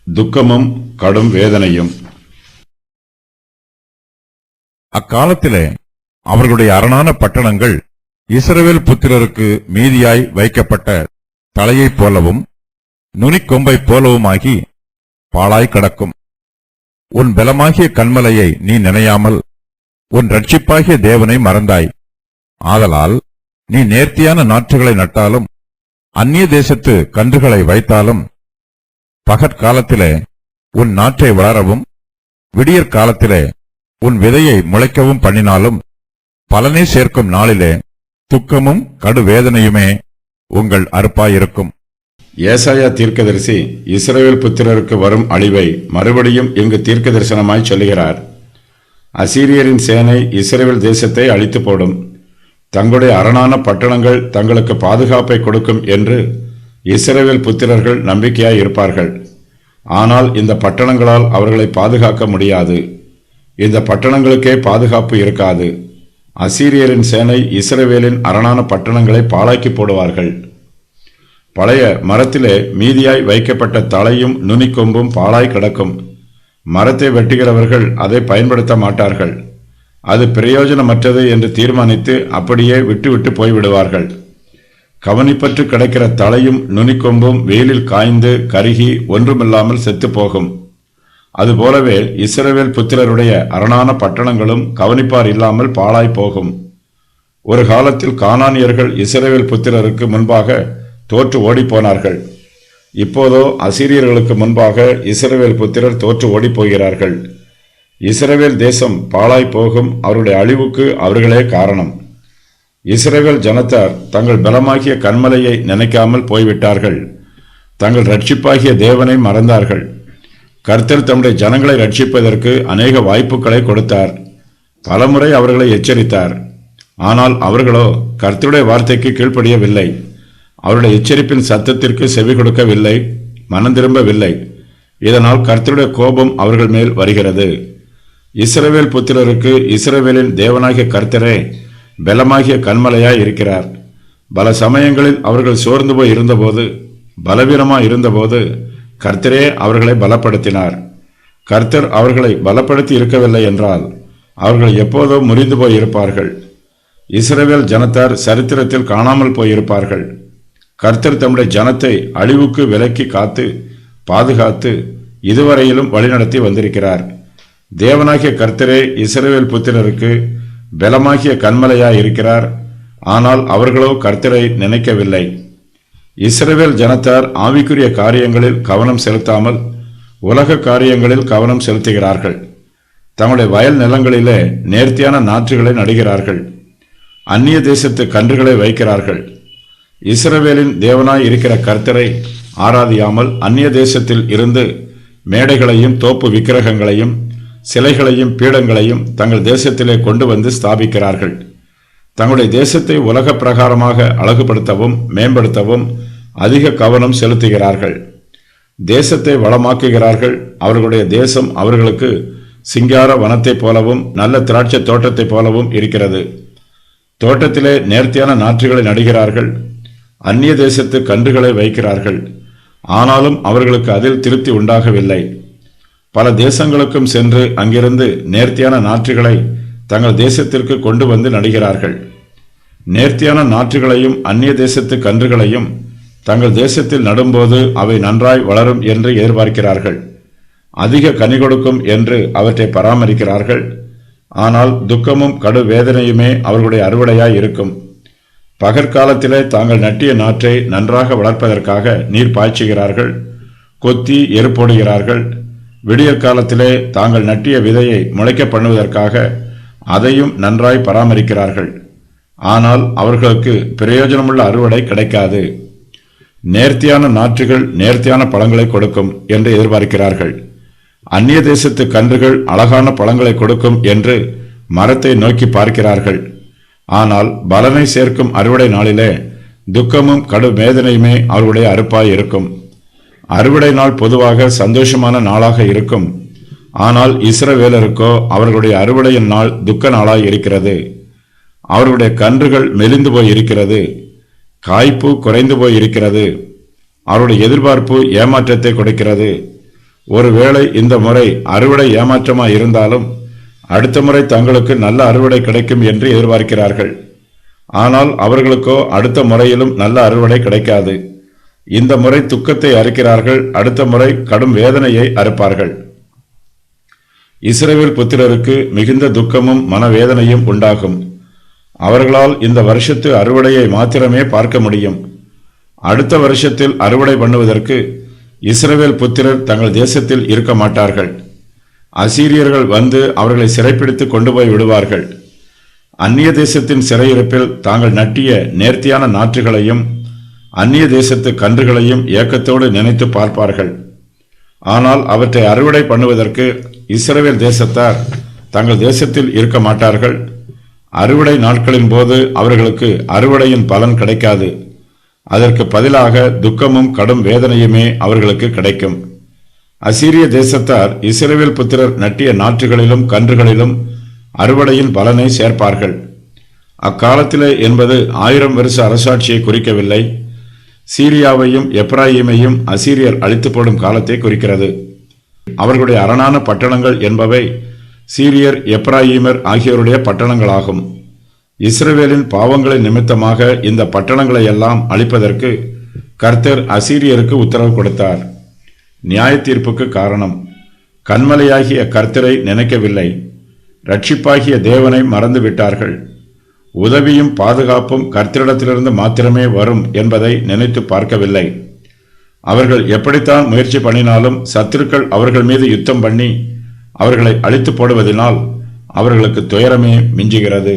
துக்கமும் கடும் வேதனையும். அக்காலத்திலே அவர்களுடைய அரணான பட்டணங்கள் இஸ்ரவேல் புத்திரருக்கு மீதியாய் வைக்கப்பட்ட தலையைப் போலவும் நுனிக்கொம்பைப் போலவுமாகி பாழாய் கிடக்கும். உன் பலமாகிய கன்மலையை நீ நினையாமல் உன் இரட்சிப்பாகிய தேவனை மறந்தாய். ஆதலால் நீ நேர்த்தியான நாற்றுகளை நட்டாலும் அந்நிய தேசத்து கன்றுகளை வைத்தாலும் பகற்காலத்திலே உன் நாற்றை வளரவும் விடியற்காலத்திலே உன் விதையை முளைக்கவும் பண்ணினாலும் பலனை சேர்க்கும் நாளிலே துக்கமும் கடுவேதனையுமே உங்கள் அறுப்பாயிருக்கும். ஏசாயா தீர்க்கதரிசி இஸ்ரவேல் புத்திரருக்கு வரும் அழிவை மறுபடியும் இங்கு தீர்க்க தரிசனமாய் சொல்லுகிறார். அசீரியரின் சேனை இஸ்ரவேல் தேசத்தை அழித்து போடும். தங்களுடைய அரணான பட்டணங்கள் தங்களுக்கு பாதுகாப்பை கொடுக்கும் என்று இஸ்ரவேல் புத்திரர்கள் நம்பிக்கையாய் இருப்பார்கள். ஆனால் இந்த பட்டணங்களால் அவர்களை பாதுகாக்க முடியாது. இந்த பட்டணங்களுக்கே பாதுகாப்பு இருக்காது. அசீரியரின் சேனை இஸ்ரவேலின் அரணான பட்டணங்களை பாழாக்கி போடுவார்கள். பழைய மரத்திலே மீதியாய் வைக்கப்பட்ட தலையும் நுனிக்கொம்பும் பாழாய் கிடக்கும். மரத்தை வெட்டுகிறவர்கள் அதை பயன்படுத்த மாட்டார்கள். அது பிரயோஜனமற்றது என்று தீர்மானித்து அப்படியே விட்டுவிட்டு போய்விடுவார்கள். கவனிப்பற்று கிடக்கிற தலையும் நுனிக்கொம்பும் வெயிலில் காய்ந்து கருகி ஒன்றுமில்லாமல் செத்துப்போகும். அதுபோலவே இஸ்ரவேல் புத்திரருடைய அரணான பட்டணங்களும் கவனிப்பார் இல்லாமல் பாழாய் போகும். ஒரு காலத்தில் கானானியர்கள் இஸ்ரவேல் புத்திரருக்கு முன்பாக தோற்று ஓடிப்போனார்கள். இப்போதோ அசீரியர்களுக்கு முன்பாக இஸ்ரவேல் புத்திரர் தோற்று ஓடிப்போகிறார்கள். இஸ்ரவேல் தேசம் பாழாய் போகும். அவருடைய அழிவுக்கு அவர்களே காரணம். இஸ்ரவேல் ஜனத்தார் தங்கள் பலமாகிய கன்மலையை நினைக்காமல் போய்விட்டார்கள். தங்கள் இரட்சிப்பாகிய தேவனை மறந்தார்கள். கர்த்தர் தம்முடைய ஜனங்களை ரட்சிப்பதற்கு அநேக வாய்ப்புகளை கொடுத்தார். பலமுறை அவர்களை எச்சரித்தார். ஆனால் அவர்களோ கர்த்தருடைய வார்த்தைக்கு கீழ்ப்படியவில்லை. அவருடைய எச்சரிப்பின் சத்தத்திற்கு செவி கொடுக்கவில்லை, மனம் திரும்பவில்லை. இதனால் கர்த்தருடைய கோபம் அவர்கள் மேல் வருகிறது. இஸ்ரவேல் புத்திரருக்கு இஸ்ரவேலின் தேவனாகிய கர்த்தரே பலமாகிய கன்மலையாய் இருக்கிறார். பல சமயங்களில் அவர்கள் சோர்ந்து போய் இருந்தபோது, பலவீனமாய் இருந்தபோது கர்த்தரே அவர்களை பலப்படுத்தினார். கர்த்தர் அவர்களை பலப்படுத்தி இருக்கவில்லை என்றால் அவர்கள் எப்போதோ முறிந்து போய் இருப்பார்கள். இஸ்ரவேல் ஜனத்தார் சரித்திரத்தில் காணாமல் போயிருப்பார்கள். கர்த்தர் தம்முடைய ஜனத்தை அழிவுக்கு விலக்கி காத்து பாதுகாத்து இதுவரையிலும் வழிநடத்தி வந்திருக்கிறார். தேவனாகிய கர்த்தரே இஸ்ரவேல் புத்திரருக்கு பலமாகிய கன்மலையாய் இருக்கிறார். ஆனால் அவர்களோ கர்த்தரை நினைக்கவில்லை. இஸ்ரவேல் ஜனத்தார் ஆவிக்குரிய காரியங்களில் கவனம் செலுத்தாமல் உலக காரியங்களில் கவனம் செலுத்துகிறார்கள். தங்களுடைய வயல் நிலங்களிலே நேர்த்தியான நாற்றுகளை நடுகிறார்கள். அந்நிய தேசத்து கன்றுகளை வைக்கிறார்கள். இஸ்ரவேலின் தேவனாய் இருக்கிற கர்த்தரை ஆராதியாமல் அந்நிய தேசத்தில் இருந்து மேடைகளையும் தோப்பு விக்கிரகங்களையும் சிலைகளையும் பீடங்களையும் தங்கள் தேசத்திலே கொண்டு வந்து ஸ்தாபிக்கிறார்கள். தங்களுடைய தேசத்தை உலக பிரகாரமாக அழகுபடுத்தவும் மேம்படுத்தவும் அதிக கவனம் செலுத்துகிறார்கள். தேசத்தை வளமாக்குகிறார்கள். அவர்களுடைய தேசம் அவர்களுக்கு சிங்கார வனத்தைப் போலவும் நல்ல திராட்சை தோட்டத்தைப் போலவும் இருக்கிறது. தோட்டத்திலே நேர்த்தியான நாற்றுகளை நடுகிறார்கள். அந்நிய தேசத்து கன்றுகளை வைக்கிறார்கள். ஆனாலும் அவர்களுக்கு அதில் திருப்தி உண்டாகவில்லை. பல தேசங்களுக்கும் சென்று அங்கிருந்து நேர்த்தியான நாற்றுகளை தங்கள் தேசத்திற்கு கொண்டு வந்து நடுகிறார்கள். நேர்த்தியான நாற்றுகளையும் அந்நிய தேசத்து கன்றுகளையும் தங்கள் தேசத்தில் நடும்போது அவை நன்றாய் வளரும் என்று எதிர்பார்க்கிறார்கள். அதிக கனி கொடுக்கும் என்று அவற்றை பராமரிக்கிறார்கள். ஆனால் துக்கமும் கடு வேதனையுமே அவர்களுடைய அறுவடையாய் இருக்கும். பகற்காலத்திலே தாங்கள் நட்டிய நாற்றை நன்றாக வளர்ப்பதற்காக நீர் பாய்ச்சுகிறார்கள், கொத்தி எருப்போடுகிறார்கள். விடியற்காலத்திலே தாங்கள் நட்டிய விதையை முளைக்க பண்ணுவதற்காக அதையும் நன்றாய் பராமரிக்கிறார்கள். ஆனால் அவர்களுக்கு பிரயோஜனமுள்ள அறுவடை கிடைக்காது. நேர்த்தியான நாற்றுகள் நேர்த்தியான பழங்களை கொடுக்கும் என்று எதிர்பார்க்கிறார்கள். அந்நிய தேசத்து கன்றுகள் அழகான பழங்களை கொடுக்கும் என்று மரத்தை நோக்கி பார்க்கிறார்கள். ஆனால் பலனை சேர்க்கும் அறுவடை நாளிலே துக்கமும் கடு வேதனையுமே அவர்களுடைய அறுப்பாய் இருக்கும். அறுவடை நாள் பொதுவாக சந்தோஷமான நாளாக இருக்கும். ஆனால் இஸ்ரவேலருக்கோ அவர்களுடைய அறுவடையின் நாள் துக்க நாளாய் இருக்கிறது. அவர்களுடைய கன்றுகள் மெலிந்து போய் இருக்கிறது. காய்ப்பு குறைந்து போய் இருக்கிறது. அவருடைய எதிர்பார்ப்பு ஏமாற்றத்தை கொடுக்கிறது. ஒருவேளை இந்த முறை அறுவடை ஏமாற்றமாய் இருந்தாலும் அடுத்த முறை தங்களுக்கு நல்ல அறுவடை கிடைக்கும் என்று எதிர்பார்க்கிறார்கள். ஆனால் அவர்களுக்கோ அடுத்த முறையிலும் நல்ல அறுவடை கிடைக்காது. இந்த முறை துக்கத்தை அறுக்கிறார்கள், அடுத்த முறை கடும் வேதனையை அறுப்பார்கள். இஸ்ரவேல் புத்திரருக்கு மிகுந்த துக்கமும் மனவேதனையும் உண்டாகும். அவர்களால் இந்த வருஷத்து அறுவடையை மாத்திரமே பார்க்க முடியும். அடுத்த வருஷத்தில் அறுவடை பண்ணுவதற்கு இஸ்ரவேல் புத்திரர் தங்கள் தேசத்தில் இருக்க மாட்டார்கள். அசீரியர்கள் வந்து அவர்களை சிறைப்பிடித்து கொண்டு போய் விடுவார்கள். அந்நிய தேசத்தின் சிறையிருப்பில் தாங்கள் நட்டிய நேர்த்தியான நாற்றுகளையும் அந்நிய தேசத்து கன்றுகளையும் ஏக்கத்தோடு நினைத்து பார்ப்பார்கள். ஆனால் அவற்றை அறுவடை பண்ணுவதற்கு இஸ்ரவேல் தேசத்தார் தங்கள் தேசத்தில் இருக்க மாட்டார்கள். அறுவடை நாட்களின் போது அவர்களுக்கு அறுவடையின் பலன் கிடைக்காது. அதற்கு பதிலாக துக்கமும் கடும் வேதனையுமே அவர்களுக்கு கிடைக்கும். அசீரிய தேசத்தார் இஸ்ரவேல் புத்திரர் நட்டிய நாற்றுகளிலும் கன்றுகளிலும் அறுவடையின் பலனை சேர்ப்பார்கள். அக்காலத்திலே என்பது 1000 வருஷ அரசாட்சியை குறிக்கவில்லை. சீரியாவையும் எப்ராயிமையும் அசீரியர் அழித்து போடும் காலத்தை குறிக்கிறது. அவர்களுடைய அரணான பட்டணங்கள் என்பவை சீரியர், எப்ராயிமர் ஆகியோருடைய பட்டணங்களாகும். இஸ்ரவேலின் பாவங்களின் நிமித்தமாக இந்த பட்டணங்களை எல்லாம் அழிப்பதற்கு கர்த்தர் அசீரியருக்கு உத்தரவு கொடுத்தார். நியாய தீர்ப்புக்கு காரணம், கன்மலையாகிய கர்த்தரை நினைக்கவில்லை, ரட்சிப்பாகிய தேவனை மறந்து விட்டார்கள். உதவியும் பாதுகாப்பும் கர்த்தரிடத்திலிருந்து மாத்திரமே வரும் என்பதை நினைத்து பார்க்கவில்லை. அவர்கள் எப்படித்தான் முயற்சி பண்ணினாலும் சத்துருக்கள் அவர்கள் மீது யுத்தம் பண்ணி அவர்களை அழித்து போடுவதனால் அவர்களுக்கு துயரமே மிஞ்சுகிறது.